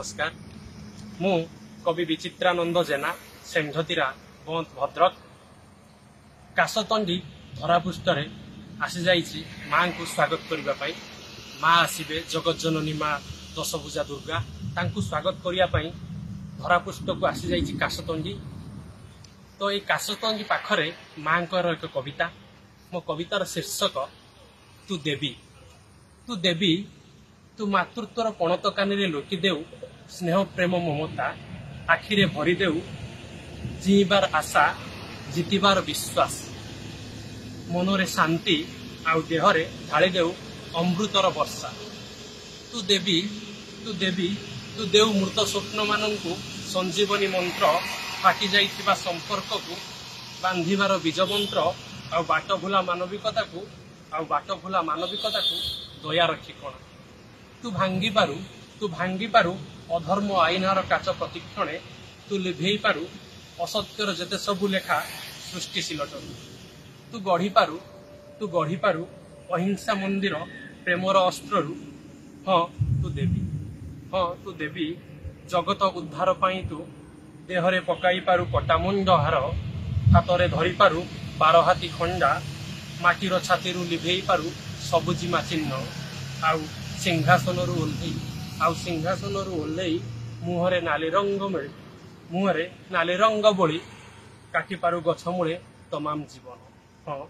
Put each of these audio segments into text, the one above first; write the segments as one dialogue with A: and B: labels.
A: नमस्कार मु कवि विचित्रानंद जेना सेंझतीरा बंद भद्रक काशतंडी धरापृष्ठ आसी जाइछि मां को स्वागत करने माँ आसबे जगज्जननी माँ दशभुजा दुर्गा तांकु स्वागत करने धरापृष्ठ को आसी जाइछि काशतंडी। तो ये काशतंडी पाखरे माँ एक कविता मो कवितार शीर्षक तू देवी तू मातृत्वर पणत कानी लोकी देऊ स्नेह प्रेम ममता आखिरे भरी देऊ जीवार आशा जितिबार विश्वास मनरे शांति आउ देहरे ढाली देऊ अमृतर वर्षा। तू देवी तू देऊ मृत स्वप्न मानंकु संजीवनी मंत्र फाटी जाइथिबा संपर्क को बांधिबार बीज मंत्र आउ बाट भूला मानविकता को दया रखी कण तू भांगी पारु अधर्म आईनार काच प्रतिक्षणे तू लिभेई पारु असत्यर जेते सबु लेखा सृष्टिशील तू गढ़ी पारु अहिंसा मंदिर प्रेमर अस्त्रु। हाँ तू देवी जगत उद्धार पाई तू देहरे पकाई पारु कटामुंड हार हाथ धरी पारु 12 हाथी खंडा माटीर छाती लिभेई पारु सबुजिमा चिन्ह आउ सिंहासन ओह्लई मुहरे नाली रंग बोली काटी पारु गछ मूले तमाम जीवन। हाँ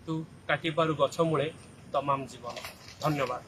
A: तू काटी पारु गछ मूले तमाम जीवन। धन्यवाद।